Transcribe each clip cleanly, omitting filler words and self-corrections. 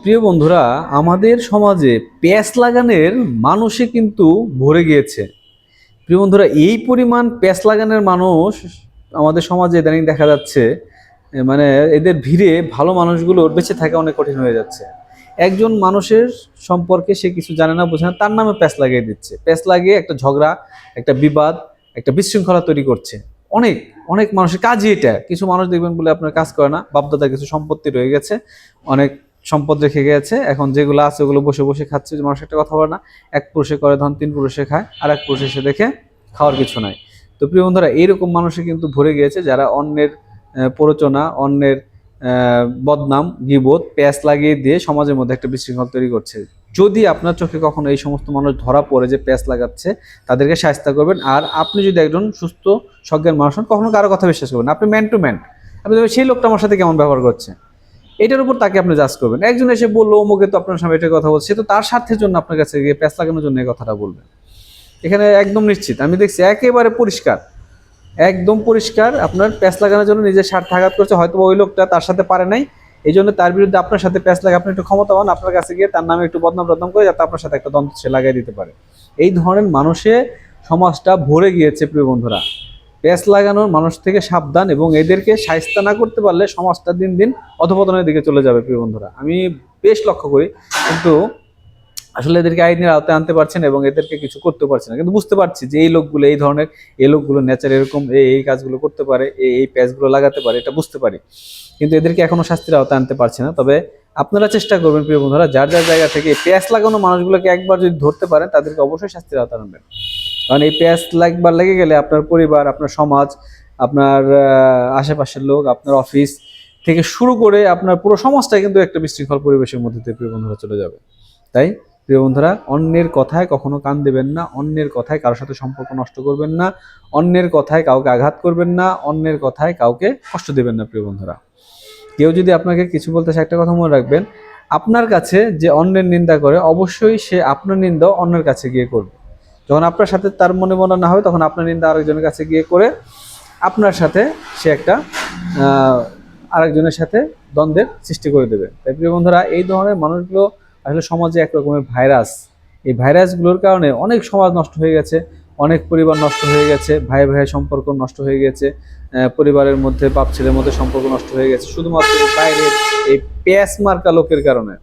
প্রিয় বন্ধুরা, আমাদের সমাজে প্যাঁচ লাগানোর মানুষে কিন্তু ভরে গিয়েছে। প্রিয় বন্ধুরা, এই পরিমাণ প্যাঁচ লাগানোর মানুষ আমাদের সমাজে ইদানিং দেখা যাচ্ছে। মানে এদের ভিড়ে ভালো মানুষগুলোর বেঁচে থাকা অনেক কঠিন হয়ে যাচ্ছে। একজন মানুষের সম্পর্কে সে কিছু জানে না, বোঝে না, তার নামে প্যাঁচ লাগিয়ে দিচ্ছে। প্যাঁচ লাগিয়ে একটা ঝগড়া, একটা বিবাদ, একটা বিশৃঙ্খলা তৈরি করছে। অনেক অনেক মানুষের কাজই এটা। কিছু মানুষ দেখবেন বলে আপনার কাজ করে না, বাপদাদা কিছু সম্পত্তি রয়ে গেছে, অনেক সম্পদ রেখে গেছে, এখন যেগুলো আছে ওগুলো বসে বসে খাচ্ছে। যে মানুষ একটা কথা বলে না, এক পুরুষে করে ধন তিন পুরুষে খায়, আর এক পুরুষে এসে দেখে খাওয়ার কিছু নাই। তো প্রিয় বন্ধুরা, এইরকম মানুষে কিন্তু ভরে গিয়েছে, যারা অন্যের প্ররোচনা, অন্যের বদনাম, গীবত, প্যাঁচ লাগিয়ে দিয়ে সমাজের মধ্যে একটা বিশৃঙ্খলা তৈরি করছে। যদি আপনার চোখে কখনো এই সমস্ত মানুষ ধরা পড়ে যে প্যাঁচ লাগাচ্ছে, তাদেরকে শায়েস্তা করবেন। আর আপনি যদি একজন সুস্থ সজ্ঞান মানুষ হন, কখনো কারো কথা বিশ্বাস করবেন না। আপনি ম্যান টু ম্যান, আপনি দেখবেন সেই লোকটা আমার সাথে কেমন ব্যবহার করছে, এটার উপর তাকে আপনি জাজ করবেন। একজন এসে বললো অমুকে তো আপনার সামনে এটা কথা বলছে, সে তো তার স্বার্থের জন্য আপনার কাছে গিয়ে প্যাঁচ লাগানোর জন্য এই কথাটা বলবে। এখানে একদম নিশ্চিত, আমি দেখছি একেবারে পরিষ্কার, একদম পরিষ্কার আপনার প্যাঁচ লাগানোর জন্য নিজের স্বার্থ আঘাত করছে। হয়তো ওই লোকটা তার সাথে পারে নাই, এই জন্য তার বিরুদ্ধে আপনার সাথে প্যাঁচ লাগে, আপনি একটু ক্ষমতাবান, আপনার কাছে গিয়ে তার নামে একটু বদনাম করে যাতে আপনার সাথে একটা দ্বন্দ্ব সে লাগিয়ে দিতে পারে। এই ধরনের মানুষে সমাজটা ভরে গিয়েছে। প্রিয় বন্ধুরা, প্যাঁচ লাগানোর মানুষ থেকে সাবধান, এবং এদেরকে শায়েস্তা না করতে পারলে সমাজটা দিন দিন অধপতনের দিকে চলে যাবে। প্রিয় বন্ধুরা, আমি বেশ লক্ষ্য করি, কিন্তু আসলে এদেরকে আইনের আওতায় আনতে পারছেন এবং এদেরকে কিছু করতে পারছে না। কিন্তু বুঝতে পারছি যে এই লোকগুলো, এই ধরনের এই লোকগুলো নেচার এরকম, এই কাজগুলো করতে পারে, এই প্যাচগুলো লাগাতে পারে, এটা বুঝতে পারি। কিন্তু এদেরকে এখনো শাস্তির আওতায় আনতে পারছে না। তবে আপনারা চেষ্টা করবেন প্রিয় বন্ধুরা, যার যার জায়গা থেকে প্যাচ লাগানো মানুষগুলোকে একবার যদি ধরতে পারেন, তাদেরকে অবশ্যই শাস্তির আওতায় আনবেন। কারণ এই প্যাচ একবার লেগে গেলে আপনার পরিবার, আপনার সমাজ, আপনার আশেপাশের লোক, আপনার অফিস থেকে শুরু করে আপনার পুরো সমাজটাই কিন্তু একটা বিশৃঙ্খল পরিবেশের মধ্যে দিয়ে প্রিয় বন্ধুরা চলে যাবে। তাই প্রিয় বন্ধুরা, অন্যের কথায় কখনো কান দেবেন না, অন্যের কথায় কারোর সাথে সম্পর্ক নষ্ট করবেন না, অন্যের কথায় কাউকে আঘাত করবেন না, অন্যের কথায় কাউকে কষ্ট দেবেন না। প্রিয় বন্ধুরা, কেউ যদি আপনাকে কিছু বলতে চায়, একটা কথা মনে রাখবেন, আপনার কাছে যে অন্যের নিন্দা করে, অবশ্যই সে আপনার নিন্দাও অন্যের কাছে গিয়ে করবে। যখন আপনার সাথে তার মনে না হবে, তখন আপনার নিন্দা আরেকজনের কাছে গিয়ে করে আপনার সাথে সে একটা আরেকজনের সাথে দ্বন্দ্বের সৃষ্টি করে দেবে। তাই প্রিয় বন্ধুরা, এই ধরনের মানুষগুলো আসলে সমাজে এক রকমের ভাইরাস। এই ভাইরাসগুলোর কারণে অনেক সমাজ নষ্ট হয়ে গেছে, অনেক পরিবার নষ্ট হয়ে গেছে, ভাই ভাই সম্পর্ক নষ্ট হয়ে গেছে, পরিবারের মধ্যে বাপ ছেলের মধ্যে সম্পর্ক নষ্ট হয়ে গেছে, শুধুমাত্র বাইরের এই প্যাঁচ মার্কা লোকের কারণে।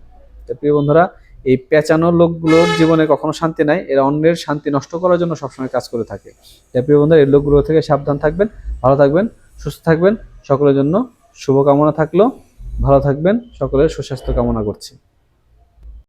তাই প্রিয় বন্ধুরা, এই পেঁচানো লোকগুলোর জীবনে কখনো শান্তি নাই, এরা অন্যের শান্তি নষ্ট করার জন্য সবসময় কাজ করে থাকে। তাই প্রিয় বন্ধুরা, এই লোকগুলো থেকে সাবধান থাকবেন, ভালো থাকবেন, সুস্থ থাকবেন। সকলের জন্য শুভকামনা থাকলো। ভালো থাকবেন, সকলের সুস্বাস্থ্য কামনা করছি।